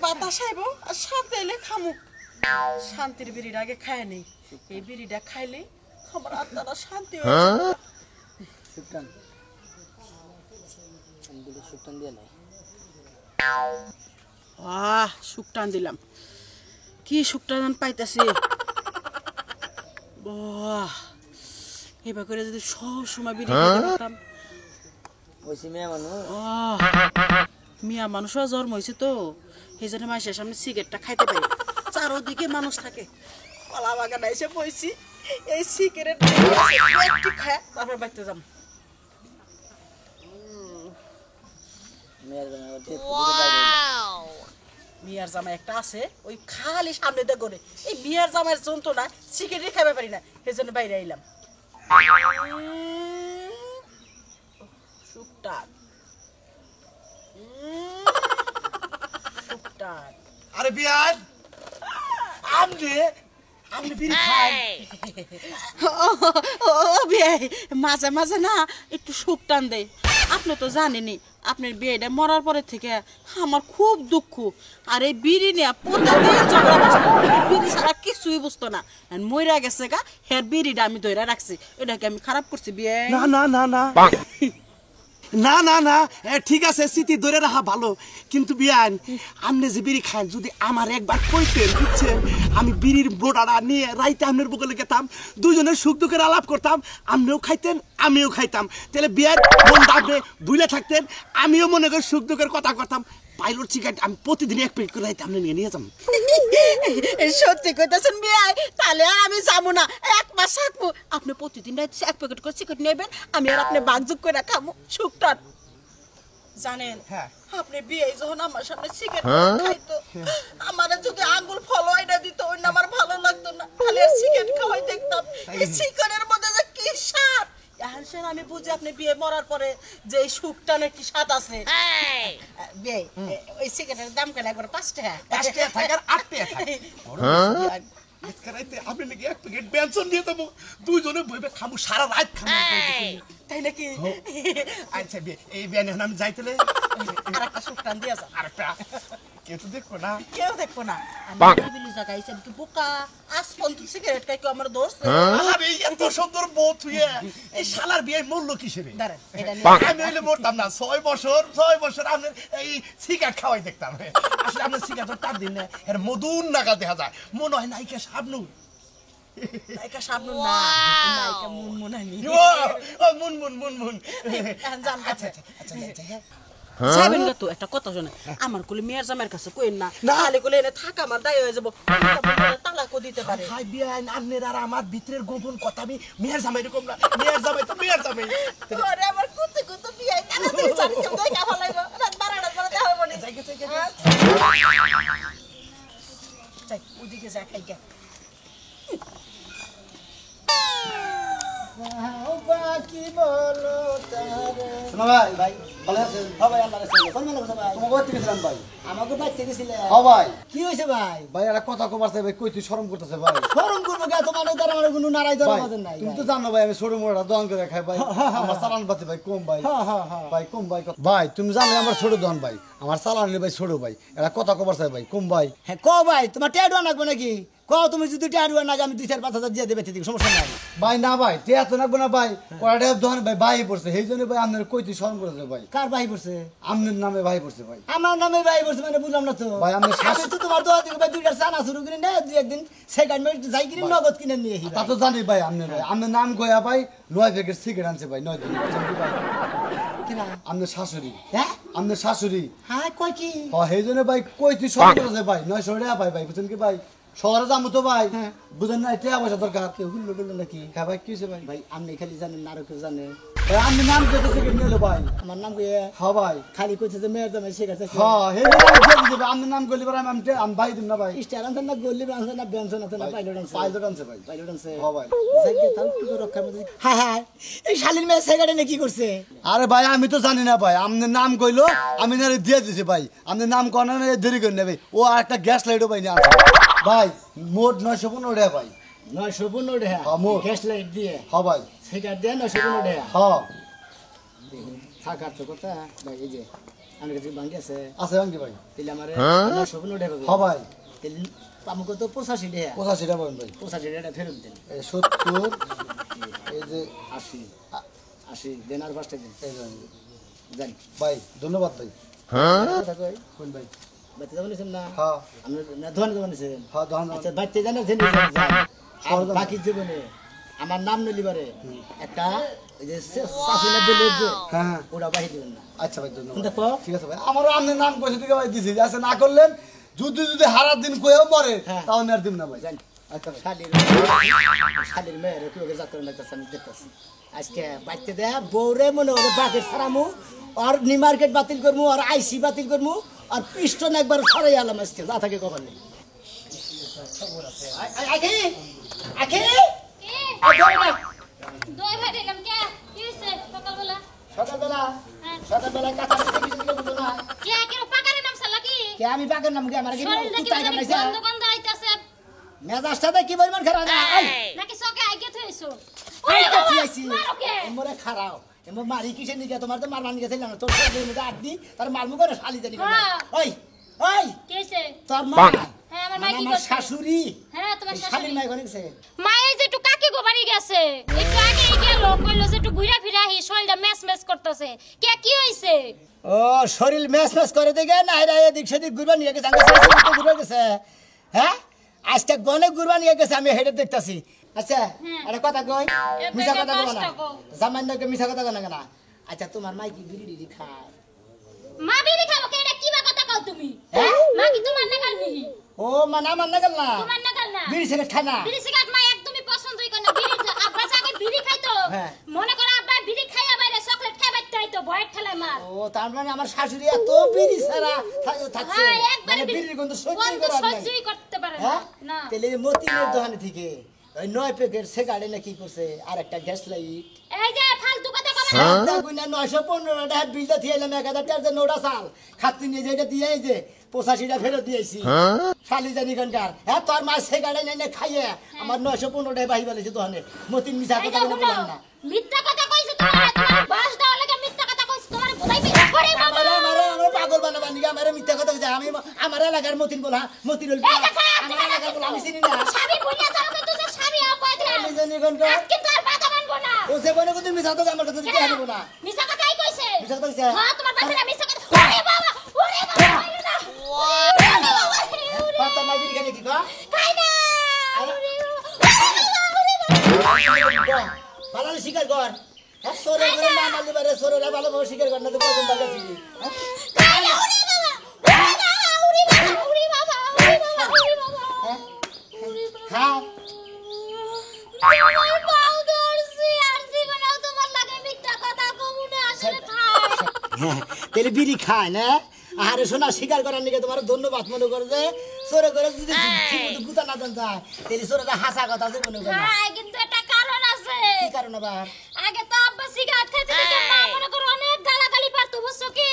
বাতাস আইব আর সাথে এলে খামু শান্তির বিড়িটা আগে খায় নেই এই বিড়িটা খাইলে আমার আত্মাটা শান্তি হয়ে যাবে সুটান আমি সুটান দিয়ে নাই সুকটান দিলাম কি সুকটান পাইতাছি এবার করে যদি সব সময় বিড়ি খেতাম মিয়া মানুষও জন্ম হয়েছে তো এই জন্য মানুষের সামনে সিগারেটটা খাইতে পারি চারোদিকে মানুষ থাকে কলা বাগান এসে বইছি এই সিগারেট একটু খায় তারপর বাড়িতে যাম মিয়ার জামা একটা আছে ওই খালি সামনে দিয়ে করে এই মিয়ার জামার যন্ত্রণা সিগারেট খাইতে পারি না সেই জন্য বাইরে আইলাম সুকটান আরে বিয়ার আমনে বিড়ি খাই ও বিয়াই মাঝে মাঝে না একটু সুকটান দেয় আপনি তো জানেনই আপনার বিয়েটা মরার পরে থেকে আমার খুব দুঃখ আর এই বিড়ি নিয়ে প্রতিদিন ঝগড়া বিড়ি ছাড়া কিছুই বুঝতো না মইরা গেছে গা হের বিড়িটা আমি ধরে রাখছি এটাকে আমি খারাপ করছি বিয়ে না না না না না না না ঠিক আছে স্মৃতি ধরে রাখা ভালো কিন্তু বিয়ান আপনি যে বিড়ি খান যদি আমার একবার কইতেন বুঝছেন আমি বিড়ির বোটাটা নিয়ে রাইতে আপনার বগলে গেতাম দুজনের সুখ দুঃখের আলাপ করতাম আপনিও খাইতেন আমিও খাইতাম তাহলে বিয়ার মনটা আপনি ভুলে থাকতেন আমিও মনে করি সুখ দুঃখের কথা করতাম পাইলট সিগারেট আমি প্রতিদিন এক প্লেট করে রাইতে আপনি নিয়ে যাম সত্যি কইতাছেন বিয়াই তাহলে আর আমি যাবো না এক মাস থাকবো আপনি প্রতিদিন রাইতে এক প্যাকেট করে সিগারেট নেবেন আমি আর আপনি বাগযুগ করে খামু সুকটান জানেন আপনি বিয়ে যখন আমার সামনে সিগারেট খাইতো আমার যদি আঙ্গুল ফলোয়াই না দিত ওই আমার ভালো লাগতো না খালি সিগারেট খাওয়াই দেখতাম এই সিগারেটের মধ্যে যে কি স্বাদ এখন শুন আমি বুঝি আপনি বিয়ে মরার পরে যে এই সুকটানের কি স্বাদ আছে বিয়ে ওই সিগারেটের দাম কেন একবার 5 টাকা 5 টাকা থাকে আর 8 টাকা থাকে আপনি নাকি এক প্যাকেট বেনসন দিয়ে দেবো দুইজনে বইবে খাবো সারা রাত খাবো তাই নাকি আচ্ছা এই বিয়ান এখন আমি যাইতেলে আরেকটা সুকটান দিয়ে যা আরেকটা কেউ তো দেখবো না কেউ দেখবো না আমি বিলি জায়গায় এসে কি বোকা আসপন তুই সিগারেট খাই আমার দোস্ত আরে এত সুন্দর বউ তুই এই শালার বিয়ে মরলো কিসের দাঁড়ান এটা নিয়ে আমি হইলে মরতাম না 6 বছর আমি এই সিগারেট খাওয়াই দেখতাম আসলে আপনি সিগারেট টান দিন না এর মধুর নাগাল দেখা যায় মনে হয় নাইকা সাবনু নাইকা সাবনু না নাইকা মুনমুনানি ও মুনমুন জান আচ্ছা আচ্ছা যাবেন না তো একটা কথা শুনে আমার কোলে মেয়ের জামাইয়ের কাছে কইন না তাহলে কোলে এনে থাকা আমার দায় হয়ে যাবো তালাকও দিতে পারে হাই বিয়ান আপনার আর আমার ভিতরের গোপন কথা আমি মেয়ের জামাই এরকম না মেয়ের জামাই তো মেয়ের জামাই আরে আমার কুতে বিয়ে তাড়াতাড়ি চারি কেউ দেখা ভালো লাগবে রাত 12টার পরে দেখা হবে না যাই ওদিকে যা খাই গে বাকি বলো তারে শোনো ভাই ভালো আছেন হ্যাঁ ভাই আল্লাহর রাস্তায় কোন মেলা ভাই তোমাকে কই থেকে গেছিলাম ভাই আমাকে বাইতে গেছিলে হ্যাঁ ভাই কি হইছে ভাই ভাই একটা কথা কইবারছে ভাই কই তুই শরম করতেছে ভাই শরম করব কে তোমার দ্বারা আমার কোনো নারাই ধরা বাজেন নাই তুমি তো জানো ভাই আমি ছোট মোড়া দোকান করে খাই ভাই আমার চালান পাতি ভাই কম ভাই ভাই কম ভাই ভাই তুমি জানো আমার ছোট দোকান ভাই আমার চালান ভাই ছোট ভাই একটা কথা কইবারছে ভাই কম ভাই হ্যাঁ ক ভাই তোমার টেডো লাগবে নাকি কও তুমি যদি টেডো না আমি 2-4-5,000 দিয়ে দেবে ঠিক সমস্যা নাই ভাই না ভাই টেয়া তো লাগবে না ভাই কোড়াটা দোকান ভাই ভাই পড়ছে সেইজন্য ভাই আপনার কই তুই শরম করেছে ভাই কার ভাই পড়ছে আপনার নামে ভাই পড়ছে ভাই আমার নামে ভাই পড়ছে মানে বুঝলাম না তো ভাই আমি তো তোমার দোকান থেকে ভাই 2টা চানা শুরু করে না দুই একদিন সেকেন্ড মিনিট যাই কিনে নগদ কিনে নিয়ে আসি তা তো জানি ভাই আপনি ভাই আপনার নাম কইয়া ভাই 9 প্যাকেট সিগারেট আনছে ভাই 9 দিন কিনা আপনার শাশুড়ি হ্যাঁ আপনার শাশুড়ি হ্যাঁ কই কি হ্যাঁ সেইজন্য ভাই কই তুই শরম করেছে ভাই 900 টাকা ভাই বুঝছেন কি ভাই শহরে যাবো তো ভাই বুঝেন না এটা পয়সা দরকার কেউ হুল্লো টুল্লো নাকি হ্যাঁ ভাই কি হয়েছে ভাই ভাই আপনি খালি জানেন না আরো কেউ জানে আমি নাম কইতেছে কি নিলো ভাই আমার নাম কই হ্যাঁ ভাই খালি কইতেছে মেয়ের দামে শিখাতে হ্যাঁ হে আমি নাম কইলি পরে আমি ভাই দিন না ভাই স্টার আনছেন না গল্লি আনছেন না বেনছেন না পাইলট আনছে ভাই পাইলট আনছে হ্যাঁ ভাই সাইকে তাও কি রক্ষা মধ্যে হ্যাঁ হ্যাঁ এই শালির মেয়ে সেগাড়ে নে কি করছে আরে ভাই আমি তো জানি না ভাই আপনার নাম কইলো আমি না দিয়ে দিছি ভাই আপনার নাম কোন না দেরি করে নেবে ও আর একটা গ্যাস লাইটও ভাই না আনছে ভাই মোট 915 টাকা ভাই 915 টাকা গ্যাস লাইট দিয়ে হ্যাঁ ভাই সেটা দিয়ে 915 টাকা হ্যাঁ থাকার তো কথা ভাই এই যে আমার কাছে বাঙ্গি আছে আছে বাঙ্গি ভাই তাহলে আমারে সবন উঠে পাবে হ্যাঁ ভাই তাহলে আমাকে তো 85 টাকা 85 টাকা পাবেন ভাই 85 টাকা ফেরত দেন এই 70 এই যে 80 80 দেন আর 5 টাকা এই যে জান ভাই ধন্যবাদ ভাই কথা কই কোন ভাই বাচ্চা যাবেন না হ্যাঁ আপনি না ধোন যাবেন হ্যাঁ দহন আচ্ছা বাচ্চা জানেন যে বাকি জীবনে আমার নাম নলিবারে একটা এই যে শাশুড়ি বেলের যে হ্যাঁ ওরা বাহি দিবেন না আচ্ছা ভাই ধন্যবাদ দেখো ঠিক আছে ভাই আমারও আপনি নাম কইছে দিকে ভাই দিছি আছে না করলেন যদি হারার দিন কইও মরে হ্যাঁ। তাও নেয়ার দিন না ভাই জান আচ্ছা ভাই শালির মেয়ের কি ওকে যাত্রা লাগতেছে আমি দেখতেছি আজকে বাচ্চা দেয়া বউরে মনে হবে বাঘের সারামু আর নি মার্কেট বাতিল করমু আর আইসি বাতিল করমু আর পিস্টন একবার ছড়াই আলাম আজকে যা থাকে কখন নেই আখি আখি দই ভাই দিলাম কে কি হইছে সকালবেলা সকালবেলা হ্যাঁ। সকালবেলা কাঁচা কিছু বুঝো না কে কেন পাকারে নাম সালা কি কে আমি বাঘের নাম কি আমার কি শরীর দেখি কুত্তায় কামড়াইছে গন্ধ গন্ধ আইতাছে মেজাজটাতে কি পরিমাণ খারাপ না নাকি সকে আইগে থইছো ওই কাছে আইছি মারো কে এমরে খারাও এমর মারি কিসে নিকে তোমার তো মারমান গেছে না তোর শরীরের মধ্যে আড্ডি তার মারমু করে শালি জানি হ্যাঁ। ওই ওই কি হইছে তোর মা হ্যাঁ আমার মা মানে কি আমার করছে শাশুড়ি হ্যাঁ তোমার এই শাশুড়ি শালির মাই কোনে গেছে মায়ে যে একটু কাকি গোবারি গেছে একটু আগে গেল কইলো যে একটু ঘুরা ফিরা হি শরীরটা মেস মেস করতেছে কে কি হইছে ও শরীর ম্যাচ ম্যাচ করে দিকে না এরা এদিক সেদিক ঘুরবা নিয়ে গেছে আমি শাশুড়ি তো ঘুরবা গেছে হ্যাঁ আজকে গনে ঘুরবা নিয়ে গেছে আমি হেডে দেখতাছি আচ্ছা একটা কথা কই এ মিছা বেটা কথা কও না পাঁচটা কও। সামান্যকে মিছা কথা কও না কেন আচ্ছা তোমার মাই কি বিড়ি ডিড়ি খায় মা বিড়ি খাবো কে এটা কি বা কথা কও তুমি হ্যাঁ? মা কি তোমার না গালনি ও মানা মান্না গেল না তোমার না গাল না বিড়ি সিগারেট খায় না বিড়ি সিগারেট মা একদমই পছন্দই করে না বিড়ি আব্বা আগে বিড়ি খাইতো হ্যাঁ। মনে করো আব্বা বিড়ি খাইয়া বাইরে চকলেট খাই বাইতে হইতো ভয়ের ঠেলায় মার ও তার মানে আমার শাশুড়ি এত বিড়ি ছাড়া থাকছে হ্যাঁ একবারে মানে বিড়ির গন্ধ সহ্য গন্ধ করা নাই সহ্যই করতে পারে না হ্যাঁ না তাহলে মতিনের দোকানে থেকে ওই 9 প্যাকেট সিগারেট না কি করছে আর একটা গ্যাস লাইট এই যে ফালতু কথা কবে না গুনা 915 টাকা বিলটা দিয়েলাম 1000 টাকা নোটা চাল খাতি নিয়ে যেটা দিয়ে এই যে 85টা ফেরত দিয়েছি শালি জানি কোনকার হ্যাঁ তোর মা সিগারেট এনে খাইয়ে আমার 915 টাকা বাহি বলেছে দোকানে মতিন মিছা এই কথা যে বলে শুনো, বললাম না মিথ্যা কথা কইছো তোমার বাস দাও লাগে মিথ্যা কথা কইছো তোমার বুঝাই পেয়ে করে বাবা আমার পাগল বানাবা নিগা আমারে মিথ্যা কথা কইছে আমি আমার এলাকার মতিন বলা মতিরুল এই দেখা আমার এলাকার বলা আমি চিনি না স্বামী বলিয়া যাও কিন্তু যে স্বামী আপা দিলা আমি জানি কোনকার কিন্তু আর বাধা মানবো না ও সে বনে কত মিছা কথা আমার কাছে কি আনবো না মিছা কথাই কইছে মিছা কথা কইছে? হ্যাঁ তোমার বাপেরা মিছা কথা ওরে বাবা ওরে বাবা ওরে বাবা পাতা মাই বিড়ি খানে কি গো খাই না ভালো শিকার কর হ্যাঁ সরে করে না মারলে পারে সরে ভালো ভালো শিকার কর না তো প্রথম বাগা ছিলি খাই না ওরে বাবা ওরে বাবা ওরে বাবা ওরে বাবা হ্যাঁ ওরে বাবা খা তোমার পাও ধরছি আর জীবনেও তোমার লাগে মিথ্যা কথা কমু না আসলে খাই তেলে বিড়ি খায় না আরে শোনা শিকার করার নিকে তোমার ধন্যবাদ মনে করে যে সরে করে যদি ঠিক মতো গুতা না দেন যায় তেলে সরে হাসা কথা আছে মনে করে না খাই কিন্তু একটা কারণ আছে কি কারণ আবার আগে তো আব্বা সিগারেট খাইতে দিত মা মনে করো অনেক গালাগালি পারতো বুঝছো কি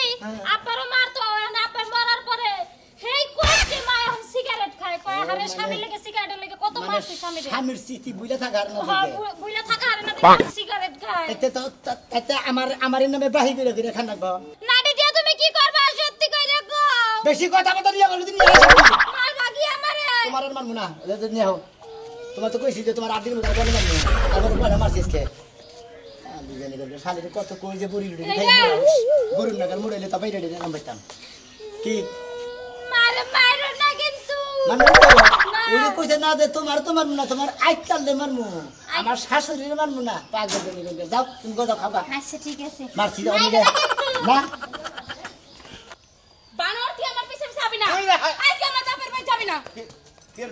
আব্বারও মারতো আর আব্বার মারার পরে হেই কষ্টে মা এখন সিগারেট খায় কয় হারে স্বামী লেগে সিগারেটের লেগে কত মারছে স্বামী রে স্বামীর স্মৃতি বুঝলে থাকার না হ্যাঁ দিকে বুইলা থাকা হারে না দেখি সিগারেট খায় এতে তো এতে আমার নামে বাহি করে করে খান রাখবো নাডি দিয়া তুমি কি করবা সত্যি কইরা গো বেশি কথা বলতে নিয়ে বলে দিন নিয়ে আসো মার বাগি আমারে তোমার আর মানবো না এদের নিয়ে হোক তোমার তো কইছি যে তোমার 8 দিনের মধ্যে বলে মানবো তারপর বলে মারছিস কে আমি জানি করে শালিরে কত কই যে বুড়ি বুড়ি খাই গরুর নাগাল মুড়াইলে তো বাইরে নাম বাইতাম কি মারে মারো না কিন্তু মানে ওই কইছে না যে তোমার না তোমার আইকাল দে মারমু আমার শাশুড়ির মারমু না পাগল দেনি করে যাও তুমি গো যাও খাবা আচ্ছা ঠিক আছে মারছি দাও নিয়ে না বানর কি আমার পিছে পিছে যাবি না আই কি আমার বাপের বাড়ি যাবি না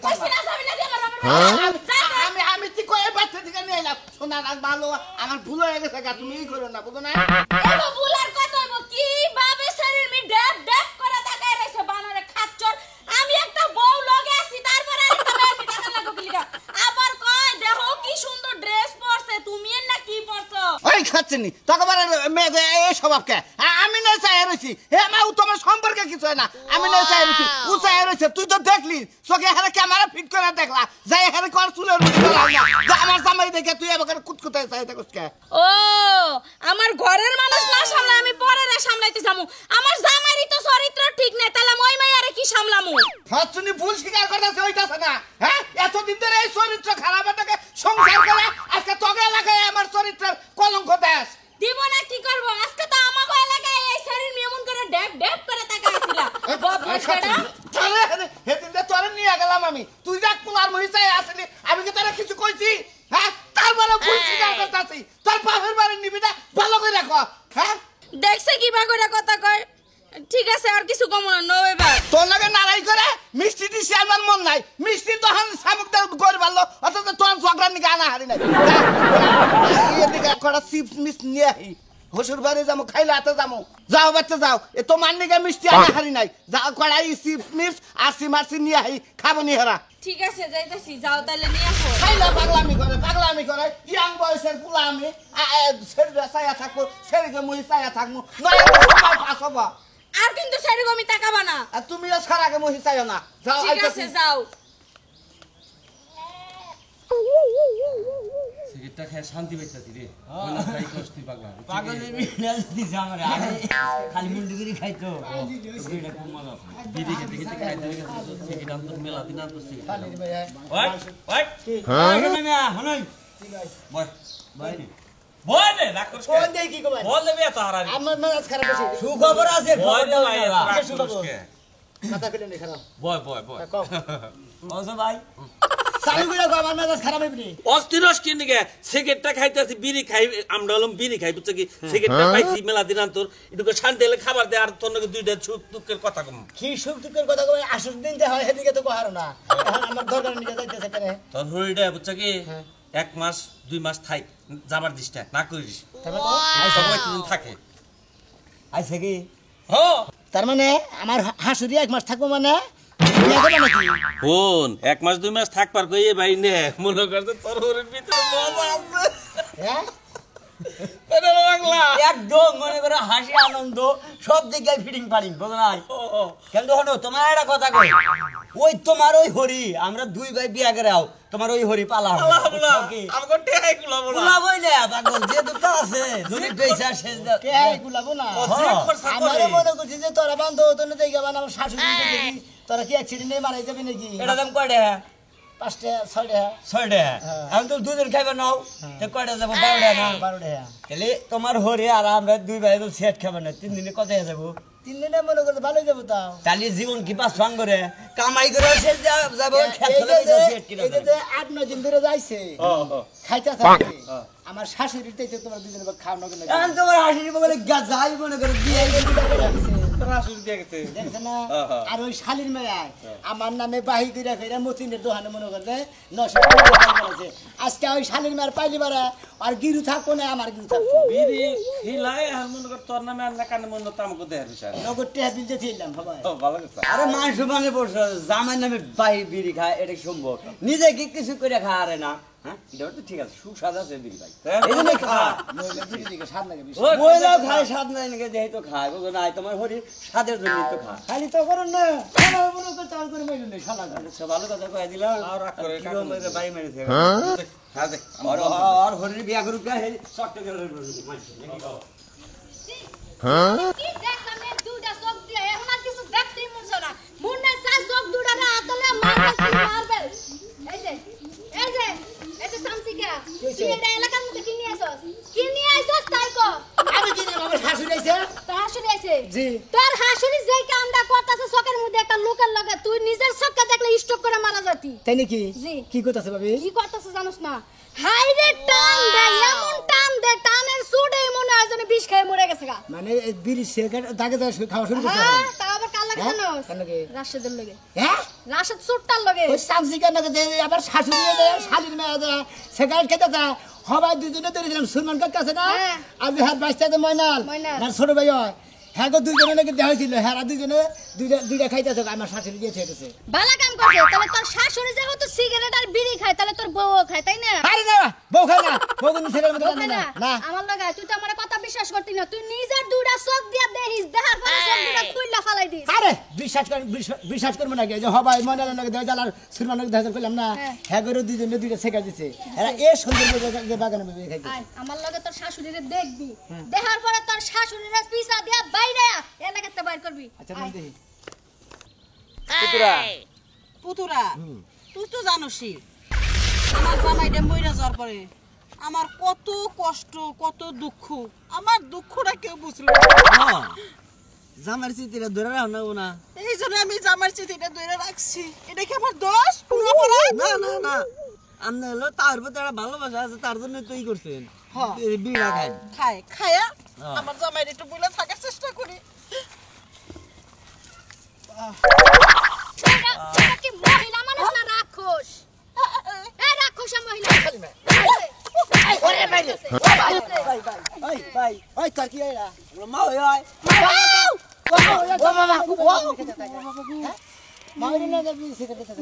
কইছি না যাবি না তুই আমার বাপের বাড়ি আমি ঠিক কই বাচ্চা থেকে নিয়ে এলাম শোনা না ভালো আমার ভুল হয়ে গেছে তুমি ই করো না বুঝো না এগো বুলার কত হইব কি বাবে শরীর মি ড্যাপ ড্যাপ করে তাকায় রইছে বানরে খাচ্চর আমি একটা বউ লগে আছি তারপর আরেকটা মেয়ে টাকা লাগো কিলিকা আবার কয় দেখো কি সুন্দর ড্রেস পরছে তুমি না কি পরছো ওই খাচ্ছেনি তখন মেয়ে এই স্বভাব কে আমি না চাই রইছি হে মা ও তোমার সম্পর্কে কিছু হয় না আমি না চাই রইছি ও চাই রইছে তুই তো দেখলি চোখে হারে ক্যামেরা ফিট করে দেখলা যাই হারে কর চুলের মুঠি ধরা না যা আমার জামাই দেখে তুই আমাকে কুতকুতায় চাই থাকস কে ও আমার ঘরের মানুষ না সামলাই আমি পরের সামলাইতে যামু আমার জামাইরই তো চরিত্র ঠিক নাই তাহলে মই মাইয়ারে কি সামলামু হাতছুনি ভুল স্বীকার করতেছে ওইটাছে না হ্যাঁ এতদিন ধরে এই চরিত্র খারাপ এটাকে সংসার করে আজকে তোকে এলাকায় আমার চরিত্রের কলঙ্ক দেশ দিব না কি করব আজকে তো আমাগো এলাকায় এই শরীর মেমন করে ড্যাব ড্যাব করে তাকাইছিলা বদমাশটা হেদিন তোরে নিয়ে গেলাম আমি তুই যাক পোলার মহিষায় আসলি আমি কি তোরা কিছু কইছি হ্যাঁ তারপরে ভুল স্বীকার করতেছি তোর বাপের বাড়ি নিবি না ভালো করে রাখো হ্যাঁ দেখছে কি বা করে কথা কয় ঠিক আছে আর কিছু কম না নো এবার তোর লাগে নারাই করে মিষ্টি দিছি আমার মন নাই মিষ্টি তো হান শামুক দাও করে ভালো অথচ তোর ঝগড়া নিকে আনা হারি নাই এদিকে কটা চিপস মিস নিয়ে আহি হসুর বাড়ি যাবো খাইলে হাতে যাবো যাও বাচ্চা যাও এ তো মান্নিকে মিষ্টি আনা হারি নাই যাও কড়াই চিপস মিস আরসি মারসি নিয়ে আহি খাবো নি হেরা ঠিক আছে যাইতাছি যাও তাহলে নিয়ে আসো খাইলে পাগলামি করে ইয়াং বয়সের পুলা আমি ছেড়ে চাইয়া থাকবো ছেড়ে মুই চাইয়া থাকবো নয় সময় পাস হবো আর কিন্তু সেরকম আমি তাকাবা না আর তুমিও ছাড়াকে মুই চাইও না যাও ঠিক আছে যাও সিগারেটটা খেয়ে শান্তি পাইতাছি রে মনে চাই কষ্ট পাগলা পাগলের বিনাশ দিছে আমার আগে খালি মুন্ডি করে খাইতো এটা খুব মজা বিড়ি খেতে খেতে খাইতে সিগারেট আনতো মেলা দিন আনতো সিগারেট খালি ভাই ওই ওই হ্যাঁ না হনই বয় বয় রে রাখ করছ কোন দেই কি কবাই বল দেবে তো হারারি আমার মেজাজ খারাপ হইছে সুখবর আছে বয় খবর ভাই দাও রাখ করছ কে কথা কইলে নে খারাপ বয় বয় বয় কও ওসো ভাই চালু করে কও আমার মেজাজ খারাপ হইবনি অস্থিরস কি নিকে সিগারেটটা খাইতাছি বিড়ি খাই আমরা হলাম বিড়ি খাই বুঝছ কি সিগারেটটা পাইছি মেলা দিন আনতোর এটুকু শান্তি হলে খাবার দে আর তোর নাকি দুইটা সুখ দুঃখের কথা কম কি সুখ দুঃখের কথা কই আসল দিন যে হয় সেদিকে তো কহারো না এখন আমার দরকার নিয়ে যাইতেছে কেন তোর হরিটা বুঝছ কি 1 মাস 2 মাস থাই যাবার দিসটা না করিস এই সময় তিন থাকে আইছে কি হো তার মানে আমার হাসুরি 1 মাস থাকবো মানে বিয়া করবে নাকি ফোন 1 মাস 2 মাস থাকবার কই ভাই নে মনে করতে তোর হরির ভিতরে মজা আছে হ্যাঁ এটা লাগলা একদম মনে করে হাসি আনন্দ সব দিকে ফিটিং ফাটিং বুঝো নাই কিন্তু হলো তোমার একটা কথা কই ওই তোমার ওই হরি আমরা দুই ভাই বিয়া করে আও তোমার ওই হরি পালা আমাকে টেহাই গুলাবো না গুলাবো না পাগল যে দুটো আছে দুই পয়সা শেষ দাও টেহাই গুলাবো না আমারে মনে করছি যে তোরা বান্ধ তোনে দেই গাবা আমার শাশুড়ি দেখি তোরা কি অ্যাক্সিডেন্টে মারা যাবে নাকি এটা দাম কয়টা 5টা 6টা 6টা আমি তো দুদিন খাইবে নাও তে কয়টা যাব 12টা না 12টা তাহলে তোমার হরি আর আমরা দুই ভাই তো সেট খাবে না 3 দিনে কত যাব 3 দিনে মনে করতে ভালো যাব তাও তাহলে জীবন কি পাস ফাং করে কামাই করে শেষ যাব খেতে সেট কি এই যে 8-9 দিন ধরে যাইছে খাইতে থাকে আমার শাশুড়ির তাইতে তোমার দুজনে খাওয়ানো কেন এখন তোমার শাশুড়ি বলে যাই মনে করে দিয়ে রাসুল দিয়ে গেছে দেখছ না আর ওই শালির মেয়ে আমার নামে বাহি কইরা কইরা মতিনের দোকানে মনে করতে 900 টাকা বলেছে আজকে ওই শালির মেয়ের পাইলি বারে আর গিরু থাকবো না আমার গিরু থাকবো বিড়ি হিলাই আর মনে কর তোর নামে আর না কানে মনে তো আমাকে দেয়ার বিষয় নগদ টেহা বিলতে ছিলাম সবাই ও ভালো কথা আরে মানুষ মানে বসে জামাই নামে বাহি বিড়ি খায় এটা সম্ভব নিজে কি কিছু করে খায় আরে না হ্যাঁ এটা তো ঠিক আছে সুস্বাদ আছে বিড়ি ভাই এই জন্য খা মহিলা বিড়ি দিকে স্বাদ লাগে বেশি মহিলা খায় স্বাদ নাই নাকি দেই তো খায় গো নাই তোমার হরি স্বাদের জন্য তো খা খালি তো করেন না আমার মনে করতে চাল করে মেলে নেই শালা সব ভালো কথা কই দিলাম আর রাগ করে কি রকম করে বাড়ি মেরেছে হ্যাঁ দেখ আর হরির বিয়া করুক না হে শক্ত করে কি দেখলাম এই দুটা চোখ দিয়ে এখন আর কিছু দেখতেই মনছে না মুন্না চা চোখ দুটা না আতলে মারবে এই যে সামসিকা তুই এটা এলাকার মধ্যে কি নিয়ে আইছস তাই কো আমি কি জানি আমার শাশুড়ি আইছে তোর হাসুরি আছে জি তোর হাসুরি যেই কামটা করতেছে চোখের মধ্যে একটা লোকের লাগে তুই নিজের চোখকে দেখলে স্ট্রোক করে মারা যাতি তাই নাকি জি। কি করতেছে ভাবি কি করতেছে জানোস না হাই রে টান দে এমন টান দে টানের সুডে মনে হয় যেন বিষ খেয়ে মরে গেছে গা মানে এই বিড়ি সিগারেট দাগে দাগে খাওয়া শুরু করছে হ্যাঁ তা আবার কাল লাগে হ্যাঁ? জানোস কার লাগে? রাশেদের লাগে হ্যাঁ রাশেদ সুটটার লাগে ওই সামসিকার নাকি যে আবার শাশুড়ি শালির মেয়ে যায় সিগারেট খেতে যায় সবাই দুজনে ধরেছিলাম সুলমান কাকা আছে না হ্যাঁ। আর হাত বাঁচতে ময়নাল ময়নাল। আর ছোট ভাই হয় হ্যাঁ গো দুজনে নাকি দেওয়া হয়েছিল হ্যাঁ দুজনে দুইটা খাইতেছে আমার শাশুড়ি দিয়ে খেতেছে ভালো কাম করছে তাহলে তোর শাশুড়ি যেহেতু সিগারেট আর বিড়ি খায় তাহলে তোর বউও খায় তাই না আরে না বউ খায় না বউ কিন্তু সিগারেট মতো ওকে না না না আমার লাগা তুই তো আমার কথা বিশ্বাস করতি না তুই নিজের দুইটা চোখ দিয়া দেখিস কই দিস আরে বিশ্বাস করবো নাকি যে হবাই মনে লাগে দেওয়া জালার সুরমান দেখা করলাম না হ্যাঁ করে দুজনে দুইটা শেখা দিছে এরা এ সুন্দর বাগানে খাইতে আয় আমার লগে তোর শাশুড়িরে দেখবি দেখার পরে তোর শাশুড়িরে পিছা দিয়া বাইরে এলাকাতে বাইর করবি আচ্ছা নাম দেখি পুতুরা তুই তো জানোসই আমার জামাইটা মইরা যাওয়ার পরে আমার কত কষ্ট কত দুঃখ আমার দুঃখটা কেউ বুঝলো না। জামার চিঠিটা ধরে রাখো না না এই জন্য আমি জামার চিঠিটা ধরে রাখছি। এটা কি আমার দোষ? কোনো অপরাধ? না না না আমনে হলো তার প্রতি একটা ভালোবাসা আছে তার জন্য তুই করছেন বিড়া খাই খায়া আমার জামাইর একটু বলে থাকার চেষ্টা করি। এটা কি মহিলা মানুষ না রাক্ষস এই রাক্ষস মহিলা ওরে ভাই ভাই ভাই ওই তার কি আইরা মা ওই ওই ও বাবা মাইরে না দেবি সেটা কথা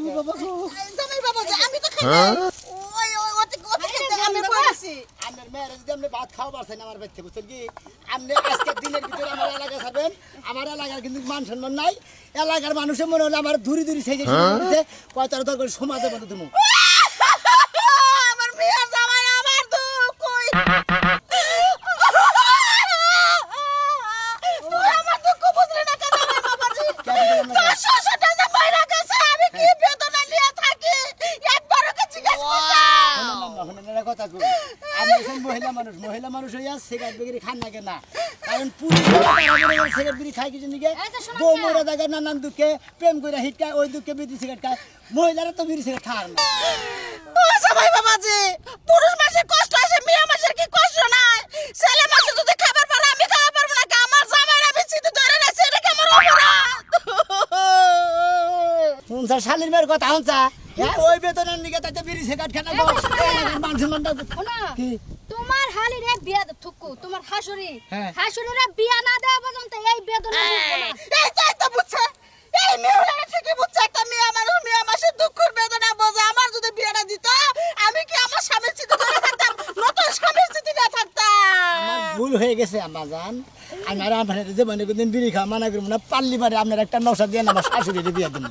জামাই বাবা যে আমি তো খাই না। ওই ওতে খেতে আমি কইছি। আমার মেয়ের যদি আপনি ভাত খাওয়া পারছেন আমার বাড়িতে বুঝছেন কি আপনি আজকের দিনের ভিতরে আমার এলাকা ছাড়বেন আমার এলাকার কিন্তু মান সম্মান নাই এলাকার মানুষের মনে হলো আমার ধুরি ধুরি সেই কয়তার দরকার সমাজে বলে তুমি আমার মেয়ের জামাই আমার দুঃখ কই আমার দুঃখ বুঝলে না কেন বাবাজি? তোর শ্বশুরটা যে মাইরা গেছে আমি কি বেদনা নিয়ে থাকি একবারও কি জিজ্ঞাসা কথা কই আমি এখন মহিলা মানুষ হইয়া সিগারেট বিড়ি খান না কেন কারণ পুরুষ সিগারেট বিড়ি খাই কিছু নিকে বউ মরে জায়গায় নানান দুঃখে প্রেম করে হিটকায় ওই দুঃখে বিড়ি সিগারেট খায় মহিলারা তো বিড়ি সিগারেট খায় না ও সবাই বাবাজি পুরুষ মানুষের কষ্ট আছে মেয়ে মানুষের কি কষ্ট নাই ছেলে মানুষ যদি খাবার পারে আমি খাওয়া পারবো না আমার জামাইরা আমি চিঠি ধরে রেখেছি এটা কি আমার অপরাধ? শুনছা শালির মেয়ের কথা শুনছা ওই বেতনের নিকে তাতে বিড়ি সিগারেট খায় না মান সম্মানটা কি তোমার হালিরে বিয়া থুকু তোমার হ্যাঁ। হাসুরিরে বিয়া না দেওয়া পর্যন্ত এই বেদনা বুঝবো না এই তো বুঝছে এই মেয়েরা ঠিকই বুঝছে একটা মেয়ে মানুষের দুঃখের বেদনা বোঝে আমার যদি বিয়েটা দিত আমি কি আমার স্বামীর চিঠি ধরে থাকতাম নতুন স্বামীর চিঠি না থাকতাম। ভুল হয়ে গেছে আম্মা জান আমার আপনার যে মনে করতেন বিড়ি খাওয়া মানা করবো না পারলি পারে আপনার একটা নশা দিয়ে আমার শাশুড়ির বিয়ে দিন